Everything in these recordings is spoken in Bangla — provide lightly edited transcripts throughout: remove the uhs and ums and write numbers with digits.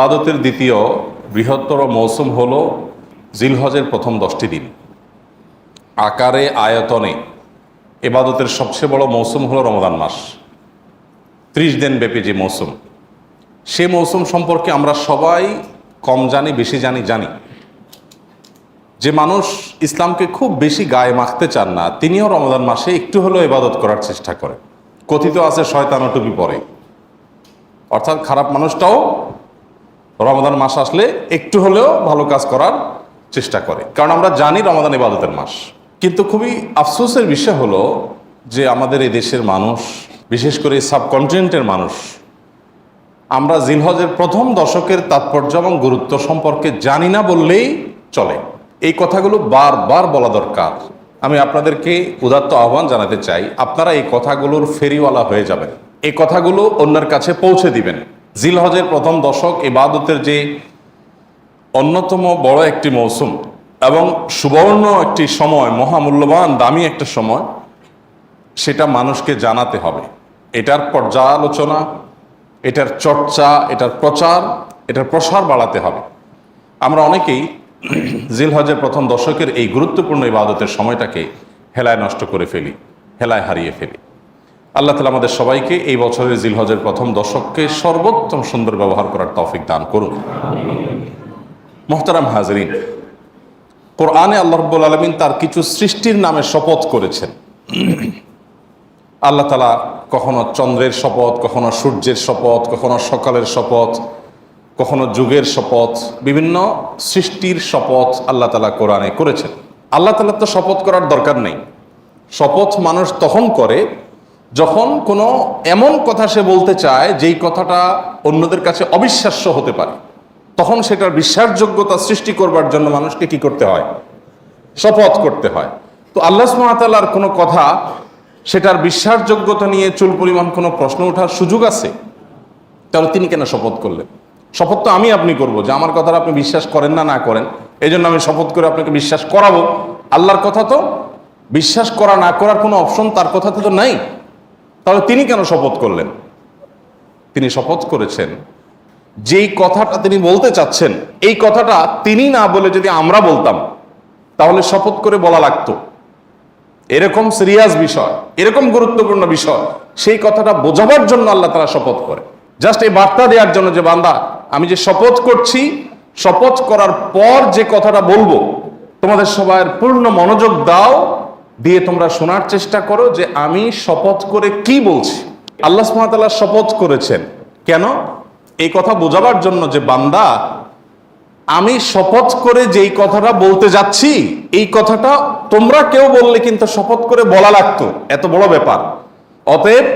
ইবাদতের দ্বিতীয় বৃহত্তর মৌসুম হল জিলহজের প্রথম 10টি দিন। আকারে আয়তনে ইবাদতের সবচেয়ে বড় মৌসুম হলো রমজান মাস, 30 দিন ব্যাপী যে মৌসুম। সে মৌসুম সম্পর্কে আমরা সবাই কম জানি বেশি জানি। যে মানুষ ইসলামকে খুব বেশি গায়ে মাখতে চান না, তিনিও রমজান মাসে একটু হলেও ইবাদত করার চেষ্টা করেন। কথিত আছে শয়তানও টুপি পরে, অর্থাৎ খারাপ মানুষটাও রমজান মাস আসলে একটু হলেও ভালো কাজ করার চেষ্টা করে, কারণ আমরা জানি রমজান ইবাদতের মাস। কিন্তু খুবই আফসোসের বিষয় হলো যে আমাদের এই দেশের মানুষ, বিশেষ করে সাবকন্টিনেন্টের মানুষ, আমরা জিলহজের প্রথম দশকের তাৎপর্য এবং গুরুত্ব সম্পর্কে জানি না বললেই চলে। এই কথাগুলো বারবার বলা দরকার। আমি আপনাদেরকে উদাত্ত আহ্বান জানাতে চাই, আপনারা এই কথাগুলোর ফেরিওয়ালা হয়ে যাবেন, এই কথাগুলো অন্যের কাছে পৌঁছে দিবেন। জিলহজের প্রথম দশক ইবাদতের যে অন্যতম বড় একটি মৌসুম এবং সুবর্ণ একটি সময়, মহামূল্যবান দামি একটা সময়, সেটা মানুষকে জানাতে হবে। এটার পর্যালোচনা, এটার চর্চা, এটার প্রচার, এটার প্রসার বাড়াতে হবে। আমরা অনেকেই জিলহজের প্রথম দশকের এই গুরুত্বপূর্ণ ইবাদতের সময়টাকে হেলায় নষ্ট করে ফেলি, হেলায় হারিয়ে ফেলি। আল্লাহ তাআলা আমাদের সবাইকে এই বছরের জিলহজের প্রথম দশককে সর্বোত্তম সুন্দর ব্যবহার করার তৌফিক দান করুন। মোহতারাম হাজরিন, কোরআনে আল্লাহ রাব্বুল আলামিন তার কিছু সৃষ্টির নামে শপথ করেছেন। আল্লাহ তাআলা কখনো চন্দ্রের শপথ, কখনো সূর্যের শপথ, কখনো সকালের শপথ, কখনো যুগের শপথ, বিভিন্ন সৃষ্টির শপথ আল্লাহ তাআলা কোরআনে করেছেন। আল্লাহ তাআলা তো শপথ করার দরকার নেই। শপথ মানুষ তখন করে যখন কোনো এমন কথা সে বলতে চায় যেই কথাটা অন্যদের কাছে অবিশ্বাস্য হতে পারে, তখন সেটার বিশ্বাসযোগ্যতা সৃষ্টি করবার জন্য মানুষকে কি করতে হয়? শপথ করতে হয়। তো আল্লাহ সুবহানাহু ওয়া তাআলার কোনো কথা, সেটার বিশ্বাসযোগ্যতা নিয়ে চুল পরিমাণ কোনো প্রশ্ন ওঠার সুযোগ আছে? তাহলে তিনি কেন শপথ করলেন? শপথ তো আমি আপনি করবো, যে আমার কথাটা আপনি বিশ্বাস করেন না করেন, এই জন্য আমি শপথ করে আপনাকে বিশ্বাস করাবো। আল্লাহর কথা তো বিশ্বাস করা না করার কোনো অপশন তার কথাতে তো নাই। তাহলে তিনি কেন শপথ করলেন? তিনি শপথ করেছেন যেই কথাটা তিনি বলতে চাচ্ছেন, এই কথাটা তিনি না বলে যদি আমরা বলতাম তাহলে শপথ করে বলা লাগতো। এরকম সিরিয়াস বিষয়, এরকম গুরুত্বপূর্ণ বিষয়, সেই কথাটা বোঝাবার জন্য আল্লাহ তাআলা শপথ করে। জাস্ট এই বার্তা দেওয়ার জন্য যে বান্দা, আমি যে শপথ করছি, শপথ করার পর যে কথাটা বলবো তোমাদের সবার পূর্ণ মনোযোগ দাও, দিয়ে তোমরা শোনার চেষ্টা করো যে আমি শপথ করে কি বলছি। আল্লাহ সুবহানাহু ওয়া তাআলা শপথ করেছেন কেন? এই কথা বোঝাবার জন্য যে বান্দা, আমি শপথ করে যেই কথাটা বলতে যাচ্ছি, এই কথাটা তোমরা কেউ বললে কিন্তু শপথ করে বলা লাগতো, এত বড় ব্যাপার। অতএব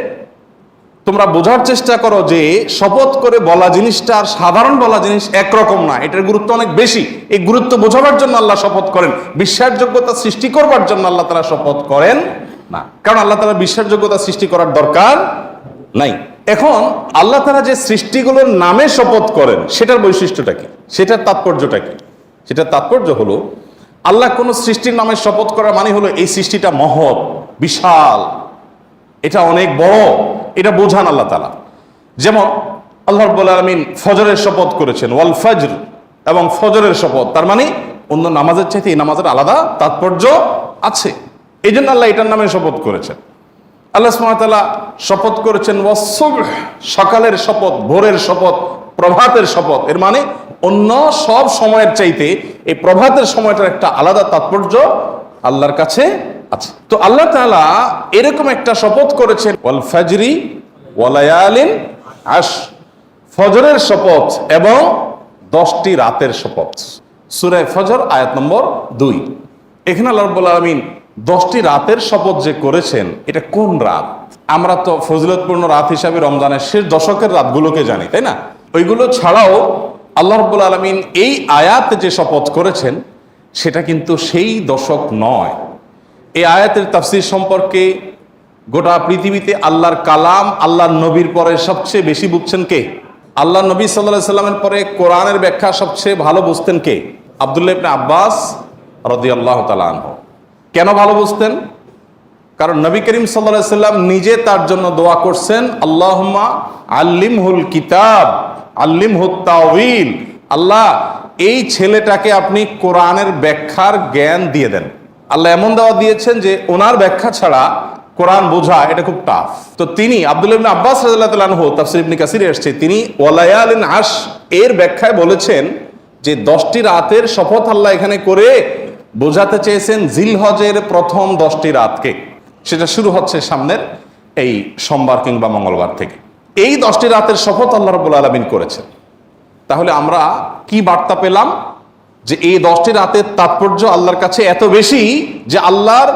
তোমরা বোঝার চেষ্টা করো যে শপথ করে বলা জিনিসটা আর সাধারণ বলা জিনিস একরকম না, এটার গুরুত্ব অনেক বেশি। এই গুরুত্ব বোঝাবার জন্য আল্লাহ শপথ করেন, বিশ্বাসযোগ্যতা সৃষ্টি করবার জন্য আল্লাহ তাআলা শপথ করেন না, কারণ আল্লাহ তাআলা বিশ্বাসযোগ্যতা সৃষ্টি করার দরকার নাই। এখন আল্লাহ তাআলা যে সৃষ্টিগুলোর নামে শপথ করেন, সেটার বৈশিষ্ট্যটা কি, সেটার তাৎপর্যটা কি? সেটার তাৎপর্য হলো, আল্লাহ কোন সৃষ্টির নামে শপথ করা মানে হলো এই সৃষ্টিটা মহৎ, বিশাল, এটা অনেক বড়, এটা বোঝান আল্লাহ তাআলা। যেমন আল্লাহ রাব্বুল আলামিন ফজরের শপথ করেছেন, ওয়াল ফজর, এবং ফজরের শপথ, তার মানে অন্য নামাজের চাইতে এই নামাজের আলাদা তাৎপর্য আছে, এই জন্য আল্লাহ এটার নামে শপথ করেছেন। আল্লাহ সুবহানাহু ওয়া তাআলা শপথ করেছেন ওয়াস-সুবহ, সকালের শপথ, ভোরের শপথ, প্রভাতের শপথ। এর মানে অন্য সব সময়ের চাইতে এই প্রভাতের সময়টার একটা আলাদা তাৎপর্য আল্লাহর কাছে আছে। তো আল্লাহ তাআলা এরকম একটা শপথ করেছেন, ওয়াল ফাজরি ওয়া লায়ালিন আশর, ফজরের শপথ এবং 10টি রাতের শপথ। সূরা ফজর আয়াত নম্বর 2। এখানে আল্লাহ রাব্বুল আলামিন 10টি রাতের শপথ যে করেছেন, এটা কোন রাত? আমরা তো ফজিলতপূর্ণ রাত হিসাবে রমজানের শেষ দশকের রাতগুলোকে জানি, তাই না? ওইগুলো ছাড়াও আল্লাহ রাব্বুল আলামিন এই আয়াতে যে শপথ করেছেন, সেটা কিন্তু সেই দশক নয়। এই আয়াতের তাফসীর সম্পর্কে গোটা পৃথিবীতে আল্লাহর কালাম, আল্লাহর নবীর পরে সবচেয়ে বেশি বুঝছেন কে? আল্লাহ নবী সাল্লাল্লাহু আলাইহি সাল্লামের পরে কোরআনের ব্যাখ্যা সবচেয়ে ভালো বুঝতেন কে? আব্দুল্লাহ ইবনে আব্বাস রাদিয়াল্লাহু তাআলা আনহু। কেন ভালো বুঝতেন? কারণ নবী করিম সাল্লাল্লাহু আলাইহি সাল্লাম নিজে তার জন্য দোয়া করছেন, আল্লাহুম্মা আল্লিমহুল কিতাব, আল্লিমহু তাওয়িল, আল্লাহ এই ছেলেটাকে আপনি কোরআনের ব্যাখ্যার জ্ঞান দিয়ে দেন। আল্লাহ এমন দেওয়া দিয়েছেন যে ওনার ব্যাখ্যা ছাড়া কোরআন বোঝা এটা খুব টাফ। তো তিনি আব্দুল্লাহ ইবনে আব্বাস রাদিয়াল্লাহু তাআলা আনহু, তাফসীর ইবনে কাসিরে এসেছে, তিনি ওয়ালায়ালিন আশ এর ব্যাখ্যায় বলেছেন যে 10টি রাতের শপথ আল্লাহ এখানে করে বোঝাতে চেয়েছেন জিলহজের প্রথম 10টি রাতকে। সেটা শুরু হচ্ছে সামনের এই সোমবার কিংবা মঙ্গলবার থেকে। এই 10টি রাতের শপথ আল্লাহ রাব্বুল আলামিন করেছেন। তাহলে আমরা কি বার্তা পেলাম? যে এই 10টি রাতের তাৎপর্য আল্লাহর কাছে এত বেশি যে আল্লাহর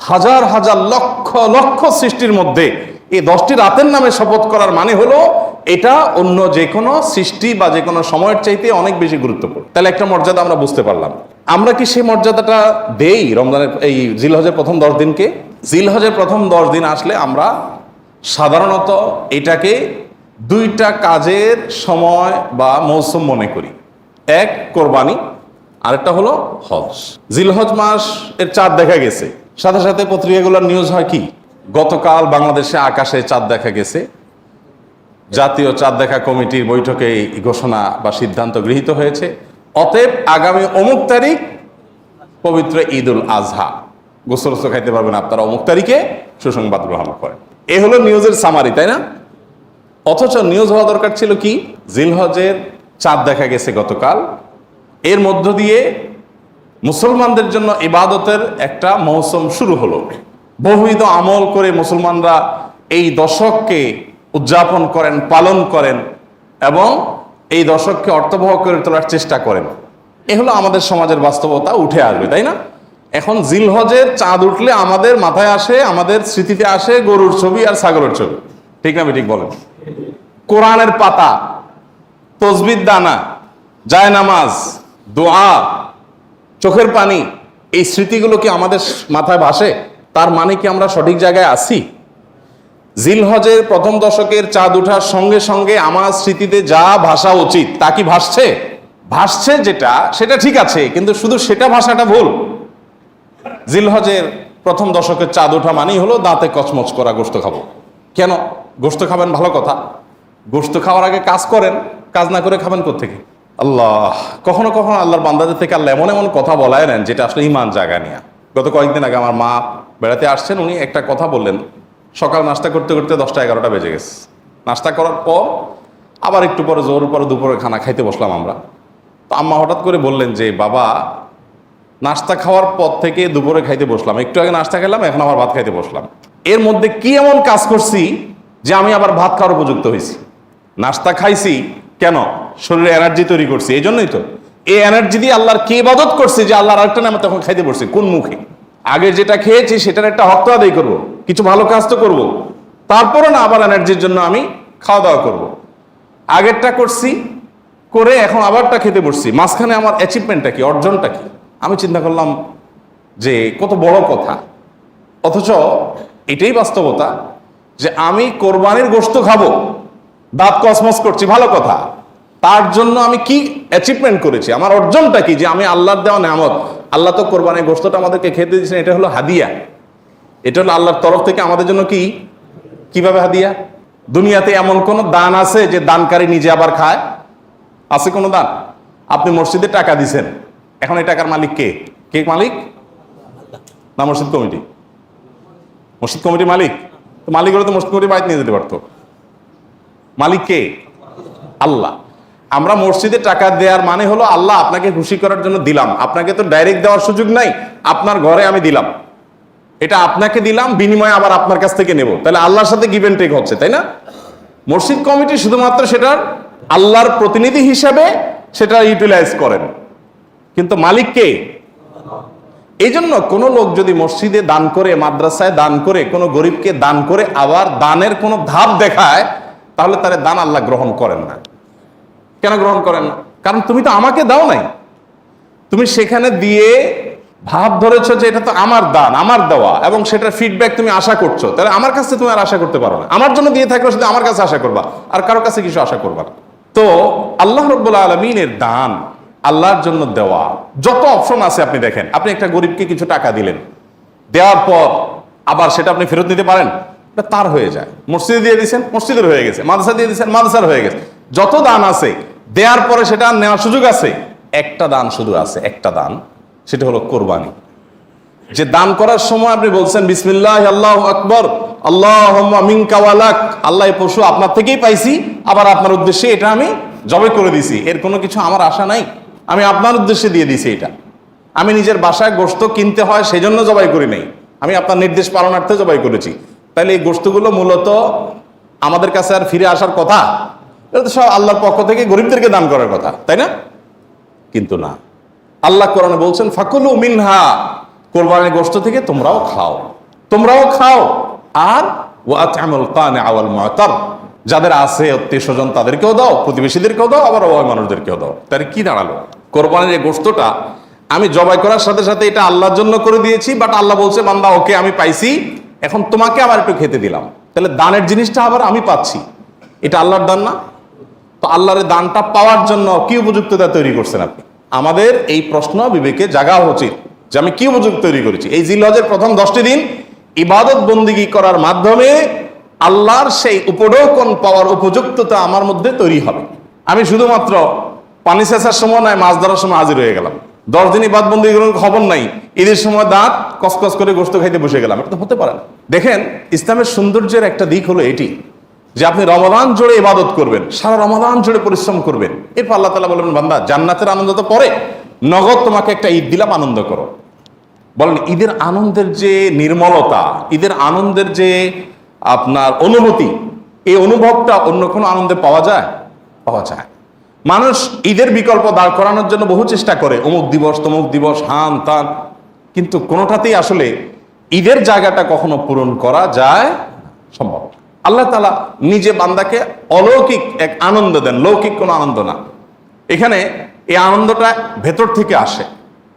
হাজার হাজার লক্ষ লক্ষ সৃষ্টির মধ্যে এই 10টি রাতের নামে শপথ করার মানে হলো এটা অন্য যে কোনো সৃষ্টি বা যে কোনো সময়ের চাইতে অনেক বেশি গুরুত্বপূর্ণ। তাহলে একটা মর্যাদা আমরা বুঝতে পারলাম। আমরা কি সেই মর্যাদাটা দেই রমজানের এই জিলহজের প্রথম 10 দিনকে? জিলহজের প্রথম 10 দিন আসলে আমরা সাধারণত এটাকে 2টা কাজের সময় বা মৌসুম মনে করি। এক, কোরবানি, আরেকটা হলো হজ। জিলহজ মাস এর চাঁদ দেখা গেছে, সাথে সাথে পত্রিকাগুলোর নিউজ হয় কি, গতকাল বাংলাদেশে আকাশে চাঁদ দেখা গেছে, জাতীয় চাঁদ দেখা কমিটির বৈঠকে এই ঘোষণা বা সিদ্ধান্ত গৃহীত হয়েছে, অতএব আগামী অমুক তারিখ পবিত্র ঈদুল আজহা, গোসল খাইতে পারবেন আপনারা অমুক তারিখে, সুসংবাদ গ্রহণ করেন। এ হলো নিউজের সামারি, তাই না? অথচ নিউজ হওয়া দরকার ছিল কি, জিলহজের চাঁদ দেখা গেছে গতকাল, এর মধ্য দিয়ে মুসলমানদের জন্য ইবাদতের একটা মৌসুম শুরু হলো। বহুবিধ আমল করে মুসলমানরা এই দশককে উদযাপন করেন, পালন করেন এবং এই দশককে অর্থবহ করে তোলার চেষ্টা করেন। এ হলো আমাদের সমাজের বাস্তবতা, উঠে আসবে, তাই না? এখন জিলহজের চাঁদ উঠলে আমাদের মাথায় আসে, আমাদের স্মৃতিতে আসে গরুর ছবি আর ছাগলের ছবি, ঠিক না? ঠিক বলেন। কোরআনের পাতা, তসবির দানা, জায়নামাজ, দোয়া, চোখের পানি, এই স্মৃতিগুলো কি আমাদের মাথায় ভাসে? তার মানে কি আমরা সঠিক জায়গায় আছি? জিলহজের প্রথম দশকের চাঁদ ওঠার সঙ্গে সঙ্গে আমার স্মৃতিতে যা ভাসা উচিত তা কি ভাসছে? ভাসছে যেটা, সেটা ঠিক আছে, কিন্তু শুধু সেটা ভাষাটা ভুল। জিলহজের প্রথম দশকের চাঁদ ওঠা মানেই হলো দাঁতে কচমচ করা গোশত খাবো। কেন? গোশত খাবেন ভালো কথা, গোশত খাওয়ার আগে কাজ করেন, কাজ না করে খাবেন কোত্থেকে? আল্লাহ, কখনো কখনো আল্লাহর বান্দাদের থেকে আল্লাহ এমন এমন কথা বলায় নেন যেটা আসলে ইমান জায়গা নিয়ে। গত কয়েকদিন আগে আমার মা বেড়াতে আসছেন, উনি একটা কথা বললেন। সকাল নাস্তা করতে করতে 10টা 11টা বেজে গেছে। নাস্তা করার পর আবার একটু পরে জোর পরে দুপুরে খানা খাইতে বসলাম আমরা। তো আম্মা হঠাৎ করে বললেন যে, বাবা, নাস্তা খাওয়ার পর থেকে দুপুরে খাইতে বসলাম, একটু আগে নাস্তা খেলাম, এখন আবার ভাত খাইতে বসলাম, এর মধ্যে কি এমন কাজ করছি যে আমি আবার ভাত খাওয়ার উপযুক্ত হয়েছি? নাস্তা খাইছি কেন? শরীরে এনার্জি তৈরি করছি, এই জন্যই তো। এই এনার্জি দিয়ে আল্লাহর কি ইবাদত করছি যে আল্লাহর আরেকটা নামে তখন খাইতে বসছি? কোন মুখে? আগে যেটা খেয়েছি সেটার একটা হক তো আদায় করবো, কিছু ভালো কাজ তো করবো, তারপরে না আবার এনার্জির জন্য আমি খাওয়া দাওয়া করব। আগেরটা করছি, করে এখন আবারটা খেতে বসছি, মাঝখানে আমার অ্যাচিভমেন্টটা কি, অর্জনটা কি? আমি চিন্তা করলাম যে কত বড় কথা। অথচ এটাই বাস্তবতা যে আমি কোরবানির গোশত খাবো, দাঁত কসমস করছি, ভালো কথা, তার জন্য আমি কি অ্যাচিভমেন্ট করেছি, আমার অর্জনটা কি? যে আমি আল্লাহর দেওয়া নেয়ামত, আল্লাহ তো কোরবানির গোশতটা আমাদেরকে খেতে দিয়েছেন, এটা হলো হাদিয়া, এটা হলো আল্লাহর তরফ থেকে আমাদের জন্য কি, কিভাবে হাদিয়া? দুনিয়াতে এমন কোন দান আছে যে দানকারী নিজে আবার খায়? আছে কোনো দান? আপনি মসজিদে টাকা দিছেন, এখন এই টাকার মালিক কে? কে মালিক? না মসজিদ কমিটি? মসজিদ কমিটি মালিক? তো মালিক হলে তো মসজিদ কমিটি বাইরে নিয়ে যেতে পারতো। মালিক কে? আল্লাহ। আমরা মসজিদে টাকা দেওয়ার মানে হলো আল্লাহ আপনাকে খুশি করার জন্য দিলাম, আপনাকে তো ডাইরেক্ট দেওয়ার সুযোগ নাই, আপনার ঘরে আমি দিলাম, এটা আপনাকে দিলাম, বিনিময়ে আবার আপনার কাছ থেকে নেব, তাহলে আল্লাহর সাথে গিভ এন্ড টেক হচ্ছে, তাই না? মসজিদ কমিটি শুধুমাত্র সেটার আল্লাহর প্রতিনিধি হিসাবে সেটা ইউটিলাইজ করেন, কিন্তু মালিক কে? এই জন্য কোনো লোক যদি মসজিদে দান করে, মাদ্রাসায় দান করে, কোনো গরিবকে দান করে আবার দানের কোনো ধাপ দেখায়, তাহলে তার দান আল্লাহ গ্রহণ করেন না। কেন গ্রহণ করেন না? কারণ তুমি তো আমাকে দাও নাই, তুমি সেখানে দিয়ে ভাব ধরেছো যে এটা তো আমার দান, আমার দেওয়া, এবং সেটার ফিডব্যাক তুমি আশা করছো, তাহলে আমার কাছে তুমি আর আশা করতে পারো না। আমার জন্য দিয়ে থাকলে শুধু আমার কাছে আশা করবা, আর কারো কাছে কিছু আশা করবা না। তো আল্লাহ রাব্বুল আলামিনের দান, আল্লাহর জন্য দেওয়া, যত অপশন আছে আপনি দেখেন। আপনি একটা গরিবকে কিছু টাকা দিলেন, দেওয়ার পর আবার সেটা আপনি ফেরত নিতে পারেন? এটা তার হয়ে যায়। মসজিদে দিয়ে দিয়েছেন, মসজিদের হয়ে গেছে, মাদ্রাসা দিয়ে দিয়েছেন, মাদ্রাসার হয়ে গেছে। যত দান আছে দেওয়ার পরে সেটা নেওয়ার সুযোগ আছে? একটা দান শুধু আছে, একটা দান, সেটা হলো কোরবানি। যে দান করার সময় আপনি বলছেন বিসমিল্লাহ আল্লাহু আকবার আল্লাহুম্মা মিনকা ওয়ালাক, আল্লাহ এই পশু আপনার থেকেই পাইছি, আবার আপনার উদ্দেশ্যে এটা আমি জবাই করে দিছি, এর কোনো কিছু আমার আশা নাই, আমি আপনার উদ্দেশ্যে দিয়ে দিছি। এটা আমি নিজের বাসায় গোশত কিনতে হয় সেজন্য জবাই করি নাই, আমি আপনার নির্দেশ পালনার্থে জবাই করেছি। তাহলে এই গোশতগুলো মূলত আমাদের কাছে আর ফিরে আসার কথা? এটা তো সব আল্লাহর পক্ষ থেকে গরিবদেরকে দান করার কথা, তাই না? কিন্তু না, আল্লাহ কোরআনে বলছেন ফাকুলু মিনহা, কোরবানির গোশত থেকে তোমরাও খাও, তোমরাও খাও। আর ওয়াতআমুল কানিআ ওয়াল মু'তার, যাদের আছে আত্মীয় স্বজন তাদেরকেও দাও, প্রতিবেশীদেরকেও দাও, আবার অভাবী মানুষদেরকেও দাও। তার কি দাঁড়ালো? কোরবানির এই গোশতটা আমি জবাই করার সাথে সাথে এটা আল্লাহর জন্য করে দিয়েছি, বাট আল্লাহ বলছে বান্দা ওকে আমি পাইছি, এখন তোমাকে আবার একটু খেতে দিলাম। তাহলে দানের জিনিসটা আবার আমি পাচ্ছি, এটা আল্লাহর দান না? তো আল্লাহর দানটা পাওয়ার জন্য কি উপযুক্ততা তৈরি করছেন আপনি? আমাদের এই প্রশ্ন বিবেকে জাগা উচিত যে আমি কি উপযুক্ত তৈরি করেছি। এই জিলহজের প্রথম 10টি দিন ইবাদত বন্দিগি করার মাধ্যমে আল্লাহর সেই উপঢৌকন পাওয়ার উপযুক্ততা আমার মধ্যে তৈরি হবে। আমি শুধুমাত্র পানি সেচার সময় নয়, মাছ ধরার সময় হাজির হয়ে গেলাম, 10 দিন ইবাদত বন্দিগির খবর নাই, ঈদের সময় দাঁত কসকস করে গোশত খাইতে বসে গেলাম, এটা তো হতে পারে না। দেখেন, ইসলামের সৌন্দর্যের একটা দিক হলো এটি যে আপনি রমাদান জুড়ে ইবাদত করবেন, সারা রমাদান জুড়ে পরিশ্রম করবেন, এরপর আল্লাহ তাআলা বলবেন বান্দা জান্নাতের আনন্দ তো পরে, নগদ তোমাকে একটা ঈদ দিলাম, আনন্দ করো। বলেন ঈদের আনন্দের যে নির্মলতা, ঈদের আনন্দের যে আপনার অনুভূতি, এই অনুভবটা অন্য কোনো আনন্দে পাওয়া যায়? পাওয়া যায়। মানুষ ঈদের বিকল্প দাঁড় করানোর জন্য বহু চেষ্টা করে, অমুক দিবস তমুক দিবস, হান তান, কিন্তু কোনোটাতেই আসলে ঈদের জায়গাটা কখনো পূরণ করা যায় সম্ভব। আল্লাহ তাআলা নিজে বান্দাকে অলৌকিক এক আনন্দ দেন, লৌকিক কোনো আনন্দ না। এখানে এই আনন্দটা ভেতর থেকে আসে,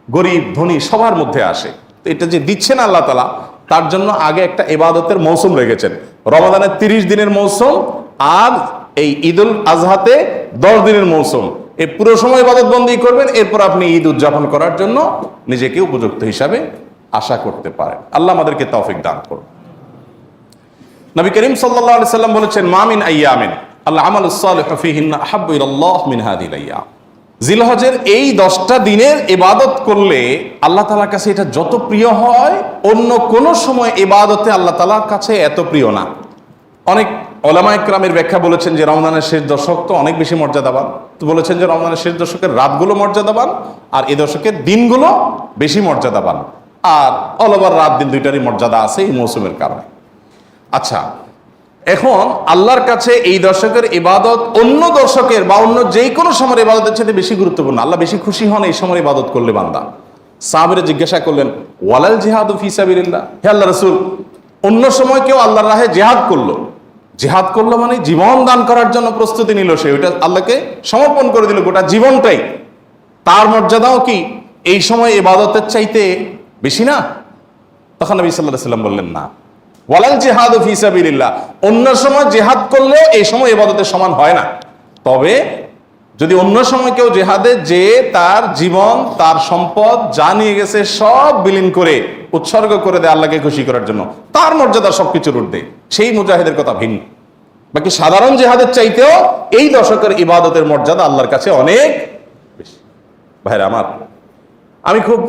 গরিব ধনী সবার মধ্যে আসে। তো এটা যে দিচ্ছেন আল্লাহ তাআলা, তার জন্য আগে একটা ইবাদতের মৌসুম রেখেছেন। রমাদানের 30 দিনের মৌসুম, আর এই ঈদুল আজহাতে 10 দিনের মৌসুম। এই পুরো সময় ইবাদত বন্দী করবেন, এরপর আপনি ঈদ উদযাপন করার জন্য নিজেকে উপযুক্ত হিসাবে আশা করতে পারেন। আল্লাহ আমাদেরকে তৌফিক দান করুন। নবী করিম সাল্লাল্লাহু আলাইহি সাল্লাম বলেছেন মা মিন আইয়ামিন আল আমালুস সালিহু ফীহিন্না আহাব্বু ইলাল্লাহ মিন হাযিহিল আইয়াম। জিলহজের এই 10টা দিনের ইবাদত করলে আল্লাহ তাআলার কাছে এটা যত প্রিয় হয়, অন্য কোন সময় ইবাদতে আল্লাহ তাআলার কাছে এত প্রিয় না। অনেক উলামা ইকরামের ব্যাখ্যা বলেছেন যে রমজানের শেষ দশক তো অনেক বেশি মর্যাদাবান, তো বলেছেন যে রমজানের শেষ দশকের রাতগুলো মর্যাদাবান, আর এই দশকের দিনগুলো বেশি মর্যাদাবান, আর অল ওভার রাত দিন দুইটারই মর্যাদা আছে এই মৌসুমের কারণে। আচ্ছা, এখন আল্লাহর কাছে এই দশকের ইবাদত অন্য দশকের বা অন্য যে কোনো সময়ের ইবাদতের সাথে বেশি গুরুত্বপূর্ণ। আল্লাহ বেশি খুশি হন এই সময় ইবাদত করলে বান্দা। সাহাবীরা জিজ্ঞাসা করলেন ওয়ালাল জিহাদু ফি সাবিলিল্লাহ, হে আল্লাহ রাসূল, অন্য সময় কেউ আল্লাহর রাহে জিহাদ করলো, জিহাদ করলো মানে জীবন দান করার জন্য প্রস্তুতি নিল, সে ওইটা আল্লাহকে সমর্পণ করে দিল গোটা জীবনটাই, তার মর্যাদাও কি এই সময় ইবাদতের চাইতে বেশি না? তখন নবী সাল্লাল্লাহু আলাইহি ওয়াসাল্লাম বললেন না, ওয়ালাল জিহাদু ফি সাবিলিল্লাহ, অন্য সময় জিহাদ করলেও এই সময় ইবাদতের সমান হয় না। তবে যদি অন্য সময় কেউ জিহাদে যে তার জীবন তার সম্পদ যা নিয়ে গেছে সব বিলীন করে উৎসর্গ করে দেয় আল্লাহকে খুশি করার জন্য, তার মর্যাদা সবকিছুর ঊর্ধ্বে, সেই মুজাহিদের কথা ভিন্ন। বাকি সাধারণ জিহাদের চাইতেও এই দশকের ইবাদতের মর্যাদা আল্লাহর কাছে অনেক বেশি। ভাইরা আমার, আমি খুব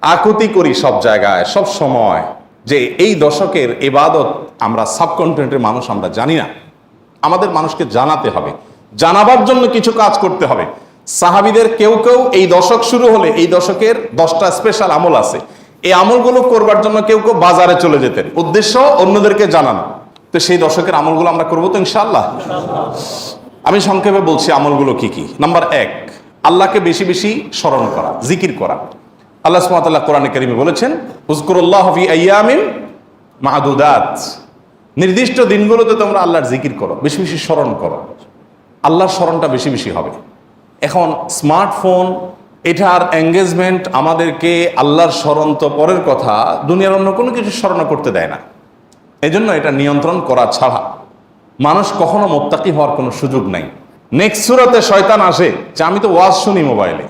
আকুতি করি সব জায়গায় সব সময় যে এই দশকের ইবাদত আমরা সাবকন্টিনেন্টের মানুষ আমরা জানি না। আমাদের মানুষকে জানাতে হবে, জানাবার জন্য কিছু কাজ করতে হবে। সাহাবীদের কেউ কেউ এই দশক শুরু হলে এই দশকের 10টা স্পেশাল আমল আছে, এই আমলগুলো করবার জন্য কেউ কেউ বাজারে চলে যেতেন, উদ্দেশ্য অন্যদেরকে জানানো। তো সেই দশকের আমলগুলো আমরা করবো তো ইনশাআল্লাহ। আমি সংক্ষেপে বলছি আমলগুলো কি কি। নাম্বার 1, আল্লাহকে বেশি বেশি স্মরণ করা, জিকির করা। আল্লাহ সুবহানাহু ওয়া তাআলা কোরআনে কারীমে বলেছেন উযকুরুল্লাহ ফি আইয়ামিন মা'দুদাত, নির্দিষ্ট দিনগুলোতে তোমরা আল্লাহর জিকির করো, বেশি বেশি স্মরণ করো, আল্লাহর স্মরণটা বেশি বেশি হবে। এখন স্মার্টফোন এটার এঙ্গেজমেন্ট আমাদেরকে আল্লাহর স্মরণ তো পরের কথা, দুনিয়ার অন্য কোনো কিছু স্মরণ করতে দেয় না। এজন্য এটা নিয়ন্ত্রণ করা ছাড়া মানুষ কখনো মুত্তাকি হওয়ার কোনো সুযোগ নাই। নেক্সট সূরাতে শয়তান আসে যে আমি তো ওয়াজ শুনি মোবাইলে,